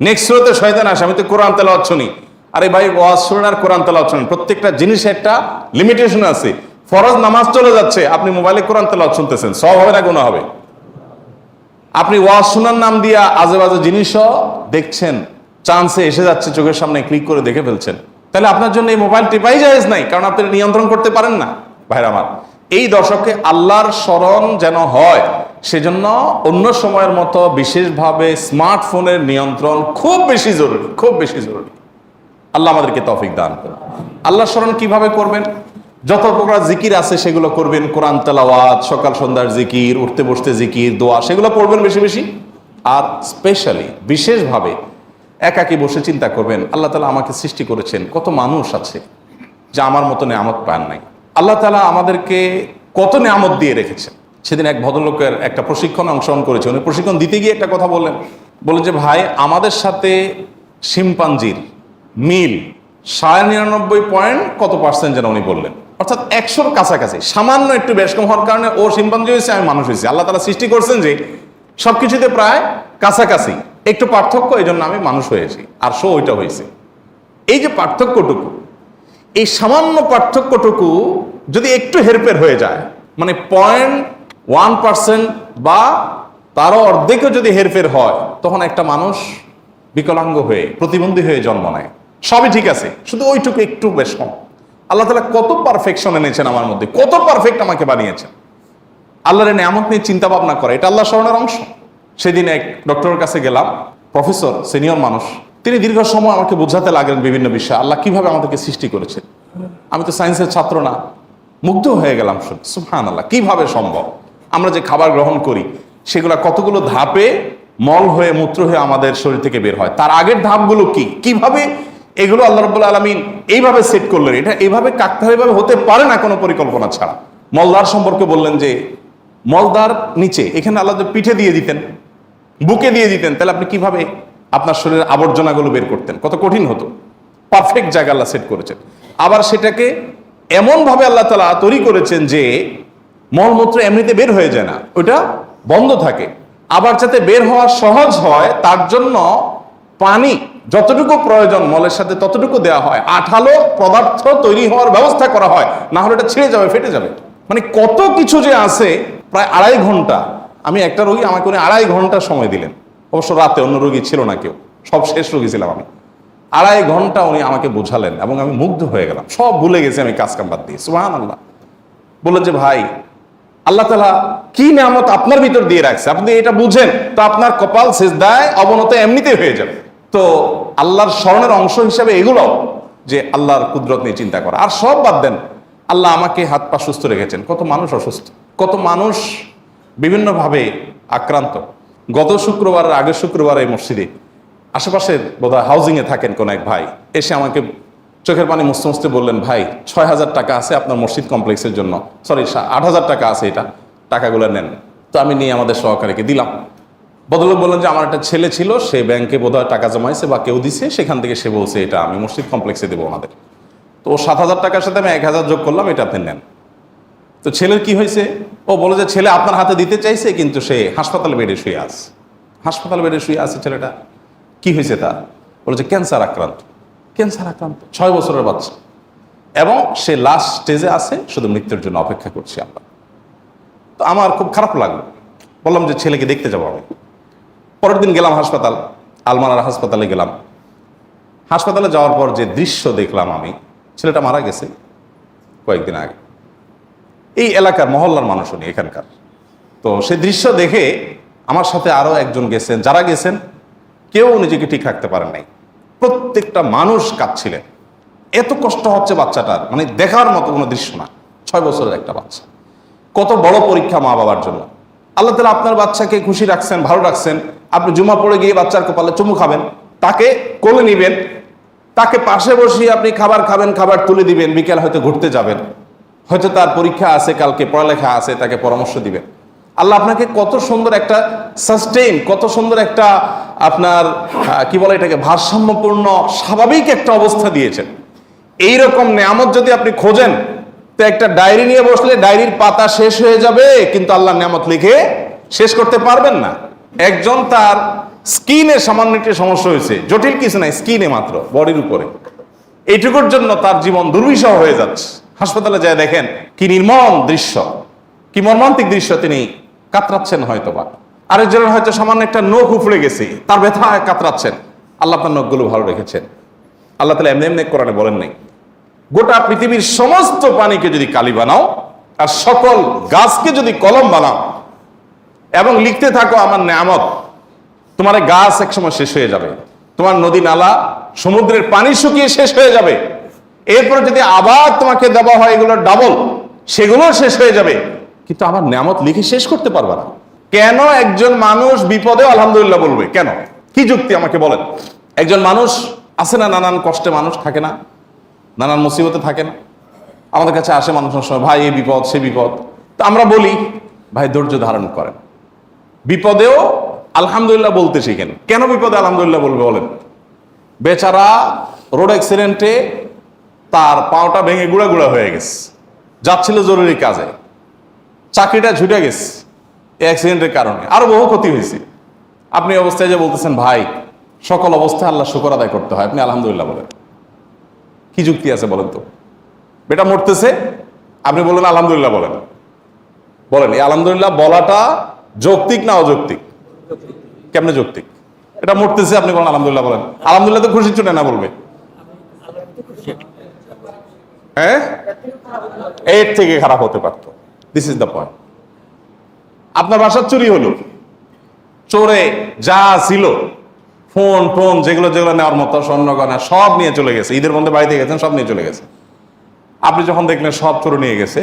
নেক্সট সূরাতে শয়তান আসে আমি তো কোরআন তেলাওয়াত শুনি। আরে ভাই, ওয়াজ শুনেন আর কোরআন তেলাওয়াত শুনেন, প্রত্যেকটা জিনিসের একটা লিমিটেশন আছে। ফরজ নামাজ চলে যাচ্ছে, আপনি মোবাইলে কোরআন তেলাওয়াত শুনতেছেন, সওয়াব হবে না গুনাহ হবে? আপনি ওয়াজ শোনার নাম দিয়া আজে বাজে জিনিসও দেখছেন, চান্সে এসে যাচ্ছে, চোখের সামনে ক্লিক করে দেখে ফেলছেন, তাহলে আপনার জন্য এই মোবাইল টিপাই জায়েজ নাই, কারণ আপনি নিয়ন্ত্রণ করতে পারেন না। ভাইরা আমার, এই দশকে আল্লাহর স্মরণ যেন হয়, সেজন্য অন্য সময়ের মতো বিশেষভাবে স্মার্টফোনের নিয়ন্ত্রণ খুব বেশি জরুরি, খুব বেশি জরুরি। আল্লাহ আমাদেরকে তৌফিক দান করুন। আল্লাহর স্মরণ কিভাবে করবেন? যত প্রকার জিকির আছে সেগুলো করবেন, কোরআন তেলাওয়াত, সকাল সন্ধ্যার জিকির, উঠতে বসতে জিকির, দোয়া, সেগুলো পড়বেন বেশি বেশি। আর স্পেশালি বিশেষভাবে একাকী বসে চিন্তা করবেন, আল্লাহ তাআলা আমাকে সৃষ্টি করেছেন, কত মানুষ আছে যা আমার মতো নেয়ামত পান নাই। আল্লাহ তাআলা আমাদেরকে কত নেয়ামত দিয়ে রেখেছেন। সেদিন এক ভদ্রলোকের একটা প্রশিক্ষণে অংশগ্রহণ করেছে, উনি প্রশিক্ষণ দিতে গিয়ে একটা কথা বললেন যে ভাই, আমাদের সাথে শিম্পাঞ্জির মিল 99.9 কত পার্সেন্ট যেন উনি বললেন, অর্থাৎ 100-র কাছাকাছি, সামান্য একটু বেশ কম হওয়ার কারণে ও শিম্পাঞ্জি হয়েছে, আমি মানুষ হয়েছি। আল্লাহ তাআলা সৃষ্টি করছেন যে সবকিছুতে প্রায় কাছাকাছি, একটু পার্থক্য, এই জন্য আমি মানুষ হয়েছি, আর সো ওইটা হয়েছে। এই যে পার্থক্যটুকু, এই সামান্য পার্থক্যটুকু যদি একটু হেরফের হয়ে যায়, মানে 0.1% বা তারও অর্ধেকও যদি হেরফের হয়, তখন একটা মানুষ বিকলাঙ্গ হয়ে, প্রতিবন্ধী হয়ে জন্ম নেয়। সবই ঠিক আছে, শুধু ওইটুকু একটু বেশ কম। আল্লাহ তাআলা কত পারফেকশন এনেছেন আমার মধ্যে, কত পারফেক্ট আমাকে বানিয়েছেন। আল্লাহর নিয়ামত নিয়ে চিন্তা ভাবনা করে, এটা আল্লাহ স্মরণের অংশ। সেদিন এক ডক্টরের কাছে গেলাম, প্রফেসর, সিনিয়র মানুষ, তিনি দীর্ঘ সময় আমাকে বোঝাতে লাগলেন বিভিন্ন বিষয়, আল্লাহ কিভাবে আমাদেরকে সৃষ্টি করেছেন। আমি তো সায়েন্সের ছাত্র না, মুগ্ধ হয়ে গেলাম শুনে, সুবহানাল্লাহ, কিভাবে সম্ভব? আমরা যে খাবার গ্রহণ করি সেগুলা কতগুলো ধাপে মল হয়ে, মূত্র হয়ে আমাদের শরীর থেকে বের হয়, তার আগের ধাপগুলো কি, কিভাবে এগুলো আল্লাহ রাব্বুল আলামিন এইভাবে সেট করলেন। এটা এইভাবে কাকতালীয়ভাবে হতে পারে না কোনো পরিকল্পনা ছাড়া। মলদার সম্পর্কে বললেন যে মলদার নিচে, এখানে আল্লাহ পিঠে দিয়ে দিতেন, বুকে দিয়ে দিতেন, তাহলে আপনি কিভাবে আপনার শরীরের আবর্জনাগুলো বের করতেন? কত কঠিন হতো। পারফেক্ট জায়গা আল্লাহ সেট করেছেন। আবার সেটাকে এমনভাবে আল্লাহ তাআলা তৈরি করেছেন যে মলমূত্র এমনিতে বের হয়ে যায় না, ওটা বন্ধ থাকে। আবার যাতে বের হওয়া সহজ হয়, তার জন্য পানি যতটুকু প্রয়োজন মলের সাথে ততটুকু দেওয়া হয়, আঠালো পদার্থ তৈরি হওয়ার ব্যবস্থা করা হয়, না হলে এটা ছিঁড়ে যাবে, ফেটে যাবে। মানে কত কিছু যে আছে। প্রায় 2.5 ঘন্টা, আমি একটা রোগী, আমাকে উনি 2.5 ঘন্টা সময় দিলেন। অবশ্য রাতে, অন্য রোগী ছিল না কেউ, সব শেষ রোগী ছিলাম আমি। 2.5 ঘন্টা উনি আমাকে বোঝালেন এবং আমি মুগ্ধ হয়ে গেলাম, সব ভুলে গেছি আমি কাজ কাম বাদ দিয়ে। সুবহানাল্লাহ। বললেন যে ভাই, আল্লাহ তাআলা কি নিয়ামত আপনার ভিতর দিয়ে রাখছে, আপনি এটা বুঝেন তো আপনার কপাল সিজদায় অবনত এমনিতেই হয়ে যাবে। তো আল্লাহর স্মরণের অংশ হিসাবে এগুলো, যে আল্লাহর কুদরত নিয়ে চিন্তা করা। আর সব বাদ দেন, আল্লাহ আমাকে হাত পা সুস্থ রেখেছেন, কত মানুষ অসুস্থ, কত মানুষ বিভিন্নভাবে আক্রান্ত। গত শুক্রবারের আগের শুক্রবার এই মসজিদে আশেপাশের বোধহয় হাউজিংয়ে থাকেন কোন এক ভাই, এসে আমাকে চোখের পানি মুছতে মুছতে বললেন, ভাই 6,000 টাকা আছে আপনার মসজিদ কমপ্লেক্সের জন্য, সরি 8,000 টাকা আছে, এটা টাকাগুলো নেন। তো আমি নিয়ে আমাদের সহকারীকে দিলাম। ভদ্রলোক বললেন যে আমার একটা ছেলে ছিল, সে ব্যাংকে বোধহয় টাকা জমাইছে বা কেউ দিছে, সেখান থেকে সে বলছে এটা আমি মসজিদ কমপ্লেক্সে দেবো ওনাদের। তো ও 7,000 টাকার সাথে আমি 1,000 যোগ করলাম, এটা আপনি নেন। তো ছেলের কি হয়েছে? ও বলে যে ছেলে আপনার হাতে দিতে চাইছে, কিন্তু সে হাসপাতালে বেডে শুয়ে আছে। হাসপাতালে বেডে শুয়ে আছে ছেলেটা। কি হয়েছে তার? বলে যে ক্যান্সার আক্রান্ত। ক্যান্সার আক্রান্ত, 6 বছরের বাচ্চা, এবং সে লাস্ট স্টেজে আছে, শুধু মৃত্যুর জন্য অপেক্ষা করছি আমরা। তো আমার খুব খারাপ লাগলো, বললাম যে ছেলেকে দেখতে যাবো আমি। পরের দিন গেলাম হাসপাতাল, আলমারার হাসপাতালে গেলাম। হাসপাতালে যাওয়ার পর যে দৃশ্য দেখলাম আমি, ছেলেটা মারা গেছে কয়েকদিন আগে। এই এলাকার মহল্লার মানুষ উনি, এখানকার। তো সেই দৃশ্য দেখে আমার সাথে আরো একজন গেছেন, যারা গেছেন কেউ নিজেকে ঠিক রাখতে পারেন নাই। প্রত্যেকটা মানুষ কাঁদছিলেন, এত কষ্ট হচ্ছে বাচ্চাটার, মানে দেখার মতো কোনো দৃশ্য না। 6 বছরের একটা বাচ্চা, কত বড় পরীক্ষা মা বাবার জন্য। আল্লাহ তাআলা আপনার বাচ্চাকে খুশি রাখছেন, ভালো রাখছেন। আপনি জুমা পড়ে গিয়ে বাচ্চার কপালে চুমু খাবেন, তাকে কোলে নিবেন, তাকে পাশে বসিয়ে আপনি খাবার খাবেন, খাবার তুলে দিবেন, বিকেল হয়তো ঘুরতে যাবেন, হয়তো তার পরীক্ষা আছে, কালকে পড়ালেখা আছে, তাকে পরামর্শ দিবেন। আল্লাহ আপনাকে কত সুন্দর একটা সাস্টেইন, কত সুন্দর একটা আপনার কি বলে এটাকে, ভারসাম্যপূর্ণ স্বাভাবিক একটা অবস্থা দিয়েছেন। এইরকম নেয়ামত যদি আপনি খোঁজেন, তো একটা ডায়েরি নিয়ে বসলে ডায়েরির পাতা শেষ হয়ে যাবে, কিন্তু আল্লাহর নেয়ামত লিখে শেষ করতে পারবেন না। একজন তার স্কিনে সামান্য একটি সমস্যা হয়েছে, জটিল কিছু নাই, স্কিনে মাত্র, বডির উপরে, এইটুকুর জন্য তার জীবন দুর্বিষহ হয়ে যাচ্ছে। হাসপাতালে যায় দেখেন কি নির্মম দৃশ্য, কি মর্মান্তিক দৃশ্য, তিনি কাতরাচ্ছেন হয়তোবা। আরেকজনের হয়তো সামান্য একটা নখ উপড়ে গেছে, তার ব্যথা কাতরাচ্ছেন, আল্লাহ আপনার নখগুলো ভালো রেখেছেন। আল্লাহ তাআলা এমনি এমনি কোরআনে বলেন নাই, গোটা পৃথিবীর সমস্ত পানিকে যদি কালি বানাও আর সকল গাছকে যদি কলম বানাও এবং লিখতে থাকো আমার নেয়ামত, তোমার গাছ একসময় শেষ হয়ে যাবে, তোমার নদী নালা সমুদ্রের পানি শুকিয়ে শেষ হয়ে যাবে, এরপর যদি আবার তোমাকে দেওয়া হয় এগুলো ডাবল, সেগুলো শেষ হয়ে যাবে, কিন্তু আমার নেয়ামত লিখে শেষ করতে পারবে না। কেন একজন মানুষ বিপদে আলহামদুলিল্লাহ বলবে? কেন? কি যুক্তি আমাকে বলেন। একজন মানুষ আছে না, নানান কষ্টে মানুষ থাকে না, নানান মুসিবতে থাকে না, আমাদের কাছে আসে মানুষের সময়, ভাই এই বিপদ সে বিপদ, তো আমরা বলি ভাই ধৈর্য ধারণ করেন, বিপদেও আলহামদুলিল্লাহ বলতে শিখেন। কেন বিপদে আলহামদুলিল্লাহ বলবে বলেন? বেচারা রোড অ্যাক্সিডেন্টে তার পাওটা ভেঙে গুঁড়া গুঁড়া হয়ে গেছে, যাচ্ছিল জরুরি কাজে, চাকরিটা ছুটে গেছে এই অ্যাক্সিডেন্টের কারণে, আরো বহু ক্ষতি হয়েছে। আপনি অবস্থায় যে বলতেছেন ভাই সকল অবস্থায় আল্লাহ শুকর আদায় করতে হয়, আপনি আলহামদুলিল্লাহ বলেন, কি যুক্তি আছে বলেন তো? বেটা মরতেছে, আপনি বলেন আলহামদুলিল্লাহ বলেন, বলেন এই আলহামদুলিল্লাহ বলাটা যৌক্তিক না অযৌক্তিক? কেমনে যৌক্তিক? এটা মরতেছে, আপনি বলেন আলহামদুলিল্লাহ বলেন, আলহামদুলিল্লাহ তো খুশি চুটে না বলবে, হ্যাঁ এর থেকে খারাপ হতে পারত। This is the point. আপনার বাসার চুরি হলো, চোরে যা ছিল ফোন টোন যেগুলো যেগুলো নেওয়ার মতো স্বর্ণ গয়না সব নিয়ে চলে গেছে, ঈদের মধ্যে বাড়িতে গেছেন সব নিয়ে চলে গেছে। আপনি যখন দেখলেন সব চোর নিয়ে গেছে,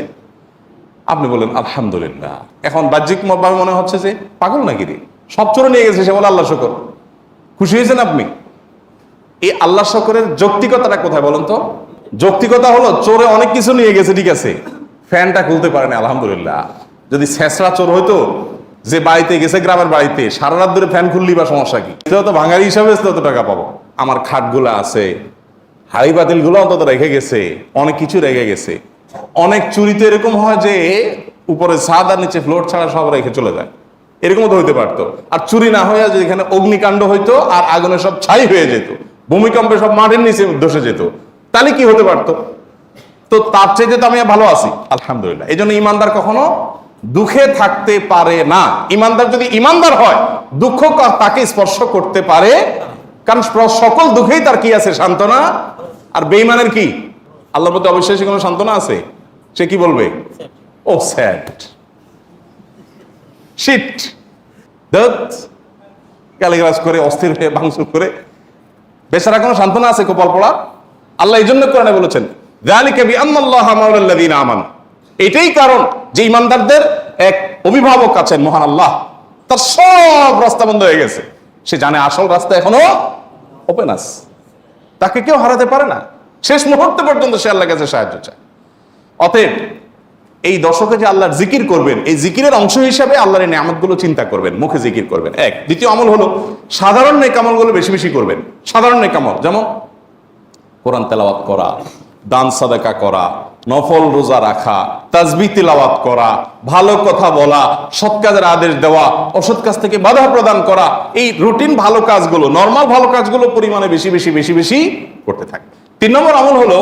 আপনি বলেন আলহামদুলিল্লাহ। এখন বাহ্যিক ভাবে মনে হচ্ছে যে পাগল নাকি রে, সব চোর নিয়ে গেছে, সে বলে আল্লাহ শুকর। খুশি হয়েছেন আপনি? এই আল্লাহ শুকরের যৌক্তিকতাটা কোথায় বলেন তো? যৌক্তিকতা হলো চোরে অনেক কিছু নিয়ে গেছে, ঠিক আছে, ফ্যানটা খুলতে পারেনি আলহামদুলিল্লাহ। যদি ছেঁচড়া চোর হইতো যে বাড়িতে গেছে গ্রামের বাড়িতে সারা রাত ধরে ফ্যান খুললি বা সমস্যা কি, তো ভাঙারি হিসাবে তত টাকা পাবো। আমার খাটগুলো আছে, হাড়ি বাতিল গুলো অন্তত রেখে গেছে, অনেক কিছু রেখে গেছে। অনেক চুরিতে এরকম হয় যে উপরে ছাদ আর নিচে ফ্লোর ছাড়া সব রেখে চলে যায়, এরকমও তো হইতে পারতো। আর চুরি না হয়ে যে এখানে অগ্নিকাণ্ড হইতো আর আগুনে সব ছাই হয়ে যেত, ভূমিকম্পে সব মাটির নিচে ধসে যেত, তাহলে কি হতে পারতো? তো তার চাইতে তো আমি ভালো আছি আলহামদুলিল্লাহ। এই জন্য ইমানদার কখনো দুঃখে থাকতে পারে না। ইমানদার যদি ইমানদার হয়, দুঃখ তাকে স্পর্শ করতে পারে, কারণ সকল দুঃখেই তার কি আছে? সান্ত্বনা। আর বেঈমানের কি? আল্লাহর প্রতি অবিশ্বাসী কোনো সান্ত্বনা আছে? সে কি বলবে? ও স্যাড, শিট, দত, গালিগালাজ করে অস্থির হয়ে ভাঙচুর করে বেচারা কোনো সান্ত্বনা আছে কপাল পড়া? আল্লাহ এই জন্য কোরআনে বলেছেন যালিকা বিআন্নাল্লাহা মাওলাল্লাযীনা আমানু, এটাই কারণ যে ইমানদারদের এক অভিভাবক আছেন মহান আল্লাহ, তার সব রাস্তা বন্ধ হয়ে গেছে, সে জানে আসল রাস্তা এখনো ওপেন আছে, তাকে কেউ হারাতে পারে না, শেষ মুহূর্ত পর্যন্ত সে আল্লাহর কাছে সাহায্য চায়। অতএব এই দশকে যে আল্লাহর জিকির করবেন, এই জিকিরের অংশ হিসাবে আল্লাহর এই নিয়ামতগুলো চিন্তা করবেন, মুখে জিকির করবেন। এক। দ্বিতীয় আমল হলো সাধারণ নেক আমলগুলো বেশি বেশি করবেন। সাধারণ নেক আমল যেমন কোরআন তেলাওয়াত করা, দান সাদাকা করা, নফল রোজা রাখা, তাসবিহ তিলাওয়াত করা, ভালো কথা বলা, সৎ কাজের আদেশ দেওয়া, অসৎ কাজ থেকে বাধা প্রদান করা, এই রুটিন ভালো কাজগুলো, নরমাল ভালো কাজগুলো পরিমাণে বেশি বেশি বেশি বেশি করতে থাকে। 3 নম্বর আমল হলো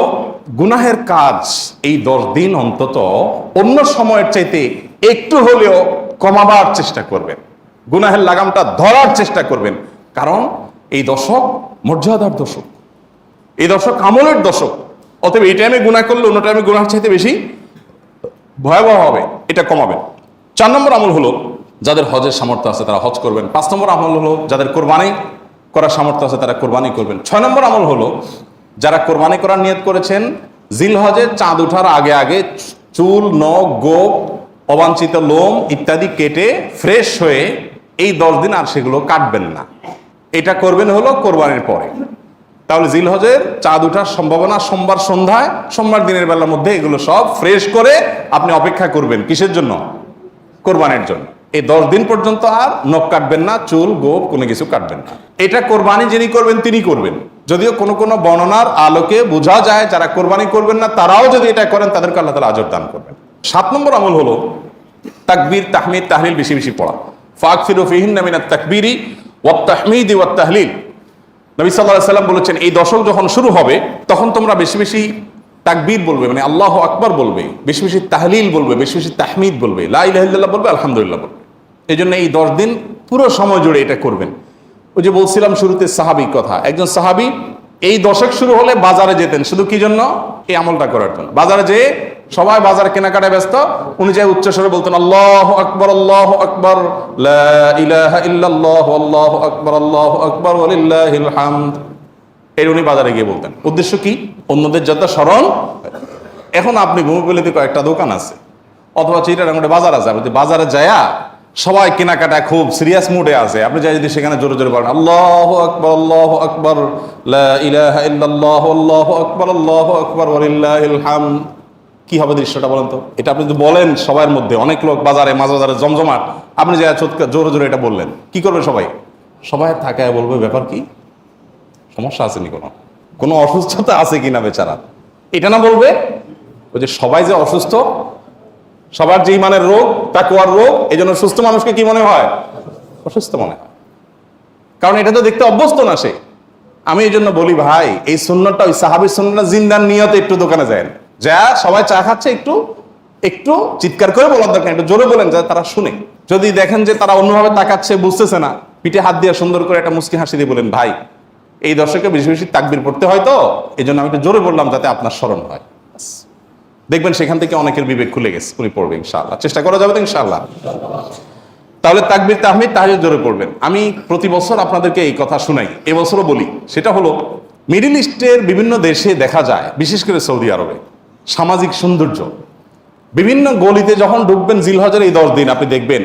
গুনাহের কাজ এই 10 দিন অন্তত অন্য সময়ের চাইতে একটু হলেও কমাবার চেষ্টা করবেন, গুনাহের লাগামটা ধরার চেষ্টা করবেন। কারণ এই দশক মর্যাদার দশক, এই দশক আমলের দশক। অতএব এই টাইমে গুনাহ করলে অন্য টাইমে গুনাহের চাইতে বেশি ভয়াবহ হবে, এটা কমাবেন। 4 নম্বর আমল হলো যাদের হজের সামর্থ্য আছে তারা হজ করবেন। 5 নম্বর আমল হলো যাদের কোরবানি করার সামর্থ্য আছে তারা কোরবানি করবেন। 6 নম্বর আমল হলো যারা কোরবানি করার নিয়ত করেছেন জিলহজের চাঁদ ওঠার আগে আগে চুল, নখ, গোপ, অবাঞ্ছিত লোম ইত্যাদি কেটে ফ্রেশ হয়ে এই 10 দিন আর সেগুলো কাটবেন না, এটা করবেন হলো কোরবানির পরে। তাহলে জিলহজের চাঁদ ওঠার সম্ভাবনা সোমবার সন্ধ্যায়, সোমবার দিনের বেলার মধ্যে এগুলো সব ফ্রেশ করে আপনি অপেক্ষা করবেন কিসের জন্য? কোরবানির জন্য। এই 10 দিন পর্যন্ত আর নখ কাটবেন না, চুল গোপ কোনো কিছু কাটবেন না। এটা কোরবানি যিনি করবেন তিনি করবেন। যদিও কোনো কোনো বর্ণনার আলোকে বোঝা যায় যারা কোরবানি করবেন না তারাও যদি এটা করেন তাদেরকে আল্লাহ তাআলা আজর দান করবেন। 7 নম্বর আমল হলো তাকবীর, তাহমিদ, তাহলিল বেশি বেশি পড়া। ফাকফিরু ফিহিন্না মিনাত তাকবীরি ওয়াত তাহমিদি ওয়াত তাহলিল। নবী সাল্লাল্লাহু আলাইহি ওয়াসাল্লাম বলেছেন এই দশক যখন শুরু হবে তখন তোমরা বেশি বেশি তাকবীর বলবে, মানে আল্লাহু আকবার বলবে, বেশি বেশি তাহলিল বলবে, বেশি বেশি তাহমিদ বলবে, লা ইলাহা ইল্লাল্লাহ বলবে, আলহামদুলিল্লাহ বলবে। এই জন্য এই 10 দিন পুরো সময় জুড়ে এটা করবেন। ওই যে বলছিলাম শুরুতে সাহাবী কথা, একজন সাহাবী এই দশক শুরু হলে বাজারে যেতেন শুধু কি জন্য? এই আমলটা করার জন্য। বাজারে যেয়ে সবাই বাজারে কেনাকাটায় ব্যস্ত, উনি যে উচ্চস্বরে বলতেন আল্লাহু আকবার, আল্লাহু আকবার, লা ইলাহা ইল্লাল্লাহ, আল্লাহু আকবার, আল্লাহু আকবার, ওয়ালিল্লাহিল হামদ। এর উনি বাজারে গিয়ে বলতেন। উদ্দেশ্য কি? অন্যদের যাতে স্মরণ। এখন আপনি ভূমিপল্লীতে কয়েকটা দোকান আছে অথবা চিটাগাঙ্গে বাজার আছে, আপনি বাজারে যায়া সবাই কেনাকাটায় খুব সিরিয়াস মুডে আছে, আপনি যাই যদি সেখানে জোরে জোরে বলেন আল্লাহু আকবার, আল্লাহু আকবার, লা ইলাহা ইল্লাল্লাহ, আল্লাহু আকবার, আল্লাহু আকবার, ওয়ালিল্লাহিল হামদ, কি হবে দৃশ্যটা বলেন তো? এটা আপনি যদি বলেন সবার মধ্যে, অনেক লোক বাজারে মাঝবাজারে জমজমাট, আপনি যাই জোরে জোরে এটা বললেন, কি করবে সবাই? সবাই থাকায় বলবে ব্যাপার কি, সমস্যা আছে নি, কোনো অসুস্থতা আছে কিনা বেচারা, এটা না বলবে। ওই যে সবাই যে অসুস্থ, সবার যে ইমানের রোগ, তাকওয়ার রোগ, এই জন্য সুস্থ মানুষকে কি মনে হয়? অসুস্থ মনে হয়, কারণ এটা তো দেখতে অভ্যস্ত না সে। আমি এই জন্য বলি ভাই, এই সুন্নতটা ওই সাহাবীর সুন্নাত জিন্দার নিয়তে একটু দোকানে যায়, যা সবাই চা খাচ্ছে একটু একটু চিৎকার করে বলার দরকার, একটু জোরে বলেন যাতে তারা শুনে। যদি দেখেন যে তারা অন্যভাবে তাকাচ্ছে, বুঝতেছে না, পিঠে হাত দিয়ে সুন্দর করে একটা মুচকি হাসি দিয়ে বলেন ভাই এই দর্শকে বেশি বেশি তাকবীর পড়তে হয়, তো এই জন্য আমি একটু জোরে বললাম যাতে আপনার স্মরণ হয়। দেখবেন সেখান থেকে অনেকের বিবেক খুলে গেছে, উনি পড়বে ইনশাআল্লাহ। চেষ্টা করা যাবে তো ইনশাআল্লাহ। তাহলে তাকবীর তাহমিদ তাহলিল জোরে পড়বেন। আমি প্রতি বছর আপনাদেরকে এই কথা শুনাই, এবছরও বলি। সেটা হলো মিডল ইস্টের বিভিন্ন দেশে দেখা যায়, বিশেষ করে সৌদি আরবে, সামাজিক সৌন্দর্য। বিভিন্ন গলিতে যখন ঢুকবেন জিলহজের এই 10 দিন, আপনি দেখবেন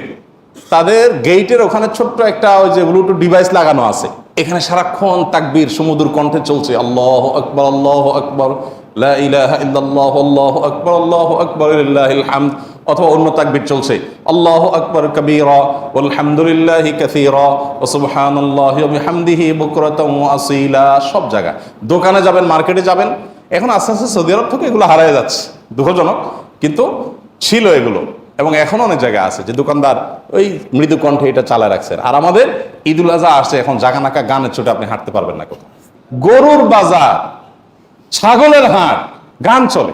তাদের গেইটের ওখানে ছোট্ট একটা ওই যে ব্লুটুথ ডিভাইস লাগানো আছে, এখানে সারাক্ষণ তাকবীর সুমধুর কণ্ঠে চলছে, আল্লাহু আকবার, আল্লাহু আকবার, লা ইলাহা ইল্লাল্লাহ, আল্লাহু আকবার, আল্লাহু আকবার, লিল্লাহিল হামদ। অথবা অন্য তাকবীর চলছে, আল্লাহু আকবার কাবীরা ওয়ালহামদুলিল্লাহি কাসীরা ওয়া সুবহানাল্লাহি ওয়া বিহামদিহি বুকরাতাও ওয়া আসীলা। সব জায়গায় দোকানে যাবেন, মার্কেটে যাবেন, এখন আস্তে আস্তে সৌদি আরব থেকে এগুলো হারিয়ে যাচ্ছে, দুঃখজনক, কিন্তু ছিল এগুলো। এবং এখন অনেক জায়গায় আছে যে দোকানদার ওই মৃদু কণ্ঠে এটা চালায় রাখছেন। আর আমাদের ঈদুল আজহা আসছে, এখন জাগানাকা গানের চোটে আপনি হাঁটতে পারবেন না কোথাও। গরুর বাজার, ছাগলের হাট, গান চলে।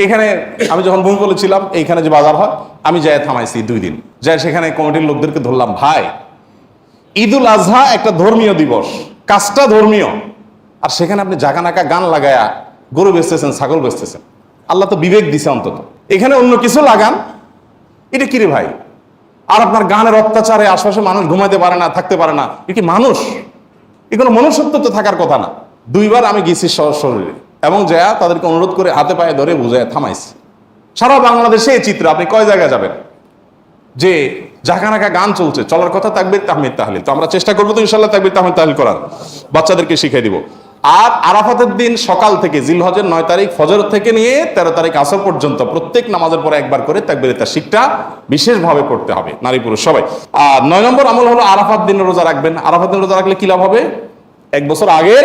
এখানে আমি যখন ভূমিপল্লী ছিলাম, এইখানে যে বাজার হয়, আমি যাই থামাইছি 2 দিন, যাই সেখানে কমিটির লোকদেরকে ধরলাম, ভাই ঈদুল আজহা একটা ধর্মীয় দিবস, কাজটা ধর্মীয়, আর সেখানে আপনি জাগানাকা গান লাগায়া গরু বেচতেছেন, ছাগল বেচতেছেন। আল্লাহ তো বিবেক দিছে অন্তত, এখানে অন্য কিছু লাগান, এটা কি রে ভাই? আর আপনার গানের অত্যাচারে আশপাশে মানুষ ঘুমাইতে পারে না, থাকতে পারে না, এ কি মানুষ? এ কোনো মনুষ্যত্ব তো থাকার কথা না। 2 বার আমি গেছি শরীরে, এবং যা তাদেরকে অনুরোধ করে হাতে পায়ে ধরে বুঝায় থামাইছি। সারা বাংলাদেশে এই চিত্র, আপনি কয় জায়গায় যাবেন যে জাকানাকা গান চলছে, চলার কথা তাকবীর তাহমিদ তাহলিল। তো আমরা চেষ্টা করবো তো ইনশাআল্লাহ তাকবীর তাহমিদ তাহলিল করার, বাচ্চাদেরকে শিখিয়ে দিব। আর আরাফাতের দিন সকাল থেকে, জিলহজের 9 তারিখ ফজর থেকে নিয়ে 13 তারিখ আসর পর্যন্ত প্রত্যেক নামাজের পরে একবার করে তাকবীর তাশরিকটা বিশেষভাবে পড়তে হবে, নারী পুরুষ সবাই। আর 9 নম্বর আমল হলো আরাফাত দিন রোজা রাখবেন। আরাফাত দিন রোজা রাখলে কি লাভ হবে? 1 বছর আগের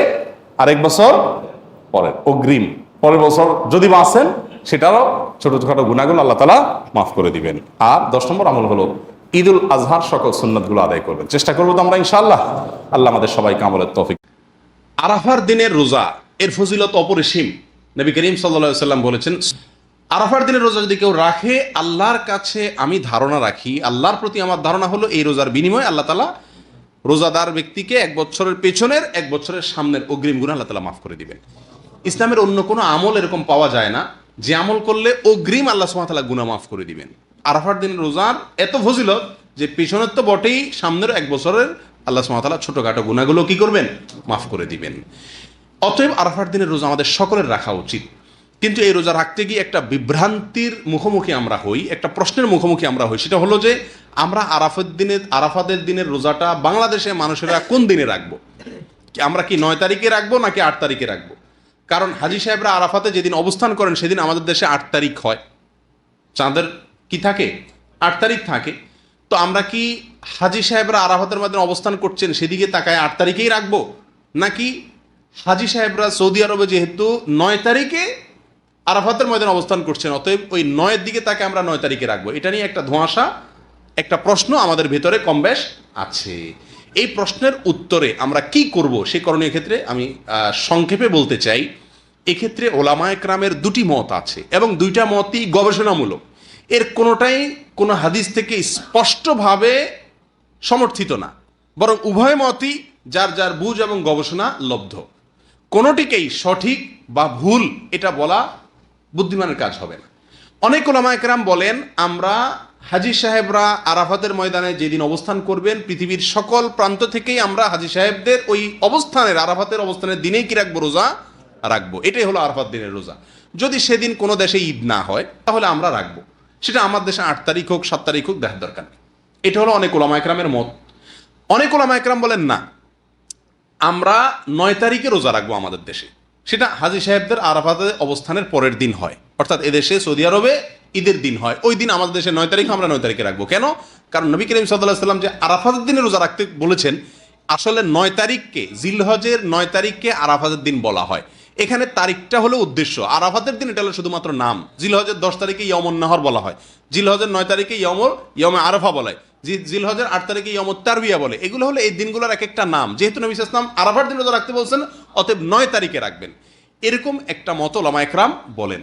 আর 1 বছর পরের অগ্রিম, পরের বছর যদি বাঁচেন সেটারও ছোটখাটো গুনাহগুলো আল্লাহ তাআলা মাফ করে দিবেন। আর 10 নম্বর আমল হলো ঈদুল আজহার সকল সুন্নাতগুলো আদায় করবেন। চেষ্টা করবো তো আমরা ইনশাআল্লাহ। আল্লাহ আমাদের সবাইকে আমলের তৌফিক। আরাফার দিনের রোজা, এর ফজিলত অপরিসীম। নবী করিম সাল্লাল্লাহু আলাইহি ওয়াসাল্লাম বলেছেন, আরাফার দিনের রোজা যদি কেউ রাখে, আল্লাহর কাছে আমি ধারণা রাখি, আল্লাহর প্রতি আমার ধারণা হলো এই রোজার বিনিময়ে আল্লাহ তাআলা রোজাদার ব্যক্তিকে 1 বছরের পেছনের 1 বছরের সামনের অগ্রিম গুনাহ আল্লাহ তাআলা মাফ করে দিবেন। ইসলামের অন্য কোনো আমল এরকম পাওয়া যায় না যে আমল করলে অগ্রিম আল্লাহ সুবহানাহু ওয়া তাআলা গুনাহ মাফ করে দিবেন। আরাফার দিনের রোজার এত ফজিলত যে পেছনের তো বটেই, সামনের 1 বছরের আল্লাহ সুবহানাহু ওয়া তাআলা ছোটখাটো গুনাহগুলো কি করবেন? মাফ করে দিবেন। অতএব আরাফার দিনের রোজা আমাদের সকলের রাখা উচিত। কিন্তু এই রোজা রাখতে গিয়ে একটা বিভ্রান্তির মুখোমুখি আমরা হই, একটা প্রশ্নের মুখোমুখি আমরা হই। সেটা হলো যে আমরা আরাফাতের দিনের রোজাটা বাংলাদেশে মানুষেরা কোন দিনে রাখবো? আমরা কি 9 তারিখে রাখবো নাকি 8 তারিখে রাখবো? কারণ হাজী সাহেবরা আরাফাতে যেদিন অবস্থান করেন সেদিন আমাদের দেশে 8 তারিখ হয়, চাঁদের কি থাকে 8 তারিখ থাকে। তো আমরা কি হাজী সাহেবরা আরাফাতের মধ্যে অবস্থান করছেন সেদিকে তাকায় 8 তারিখেই রাখবো, নাকি হাজী সাহেবরা সৌদি আরবে যেহেতু 9 তারিখে আরাফাতের ময়দানে অবস্থান করছেন, অতএব ওই 9-এর দিকে তাকে আমরা 9 তারিখে রাখবো? এটা নিয়ে একটা ধোঁয়াশা, একটা প্রশ্ন আমাদের ভেতরে কম বেশ আছে। এই প্রশ্নের উত্তরে আমরা কি করব সেই করণীয় ক্ষেত্রে আমি সংক্ষেপে বলতে চাই, এক্ষেত্রে ওলামায়ে কেরামের 2টি মত আছে এবং 2টা মতই গবেষণামূলক। এর কোনোটাই কোনো হাদিস থেকে স্পষ্টভাবে সমর্থিত না, বরং উভয় মতই যার যার বুঝ এবং গবেষণা লব্ধ। কোনোটিকেই সঠিক বা ভুল এটা বলা বুদ্ধিমানের কাজ হবে না। অনেক ওলামা একরাম বলেন, আমরা হাজী সাহেবরা আরাফাতের ময়দানে যেদিন অবস্থান করবেন, পৃথিবীর সকল প্রান্ত থেকেই আমরা হাজী সাহেবদের ওই অবস্থানের, আরাফাতের অবস্থানের দিনেই কি রাখবো? রোজা রাখবো। এটাই হলো আরাফাত দিনের রোজা। যদি সেদিন কোনো দেশে ঈদ না হয় তাহলে আমরা রাখবো, সেটা আমার দেশে 8 তারিখ হোক 7 তারিখ হোক, দেখার দরকার নেই। এটা হলো অনেক ওলামা একরামের মত। অনেক ওলামা একরাম বলেন না, আমরা 9 তারিখে রোজা রাখবো আমাদের দেশে, সেটা হাজী সাহেবদের আরাফাতে অবস্থানের পরের দিন হয়, অর্থাৎ এদেশে সৌদি আরবে ঈদের দিন হয়, ওই দিন আমাদের দেশে 9 তারিখ, আমরা 9 তারিখে রাখবো। কেন? কারণ নবী করিম সাল্লাল্লাহু আলাইহি ওয়াসাল্লাম যে আরাফাতের দিনে রোজা রাখতে বলেছেন, আসলে 9 তারিখকে, জিলহজের 9 তারিখকে আরাফাতের দিন বলা হয়। এখানে তারিখটা হলো উদ্দেশ্য, আরাফাতের দিন এটা হলো শুধুমাত্র নাম। জিলহজের 10 তারিখে ইয়মুন নাহর বলা হয়, জিলহজের 9 তারিখে ইয়মে আরাফা বলা হয়, জিলহজের 8 তারিখে ইয়মুত তারবিয়া বলে। এগুলো হলো এই দিনগুলোর এক একটা নাম। যেহেতু নবী সাল্লাল্লাহু আলাইহি ওয়াসাল্লাম আরাফার দিন রোজা রাখতে বলছেন, অতএব 9 তারিখে রাখবেন, এরকম একটা মত ওলামা একরাম বলেন।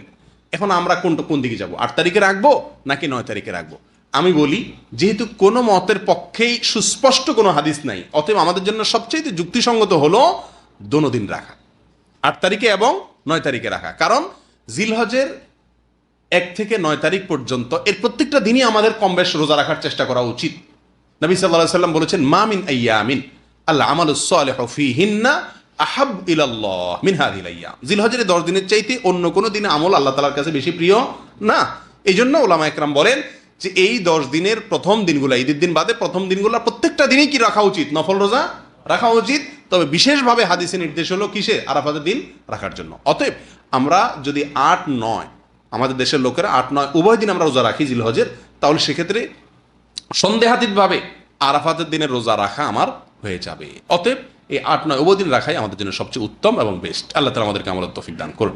এখন আমরা কোন দিকে যাব? 8 তারিখে রাখবো নাকি 9 তারিখে রাখবো? আমি বলি, যেহেতু কোনো মতের পক্ষেই সুস্পষ্ট কোনো হাদিস নাই, অতএব আমাদের জন্য সবচেয়ে যুক্তিসঙ্গত হলো দোনো দিন রাখা, 8 তারিখে এবং 9 তারিখে রাখা। কারণ জিলহজের 1 থেকে 9 তারিখ পর্যন্ত এর প্রত্যেকটা দিনই আমাদের কম বেশ রোজা রাখার চেষ্টা করা উচিত। নবী সাল্লাল্লাহু আলাইহি ওয়াসাল্লাম বলেছেন, মা মিন আইয়ামিন আল আমালুস সালিহু ফীহিন্না আহাব ইলাল্লাহ মিন হাযিহিল আইয়াম। জিলহজের 10 দিনের চাইতে অন্য কোনো দিনে আমল আল্লাহ তাআলার কাছে বেশি প্রিয় না। এই জন্য ওলামা একরাম বলেন যে এই 10 দিনের প্রথম দিনগুলো, ঈদের দিন বাদে প্রথম দিনগুলো প্রত্যেকটা দিনই কি রাখা উচিত? নফল রোজা রাখা উচিত। তবে বিশেষভাবে হাদিসে নির্দেশ হলো কিসে? আরাফাতের দিন রাখার জন্য। অতএব আমরা যদি 8-9, আমাদের দেশের লোকেরা 8-9 উভয় দিন আমরা রোজা রাখি জিলহজের, তাহলে সেক্ষেত্রে সন্দেহাতীতভাবে আরাফাতের দিনের রোজা রাখা আমার হয়ে যাবে। অতএব এই 8-9 উভয় দিন রাখাই আমাদের জন্য সবচেয়ে উত্তম এবং বেস্ট। আল্লাহ তাআলা আমাদেরকে আমলের তৌফিক দান করুন।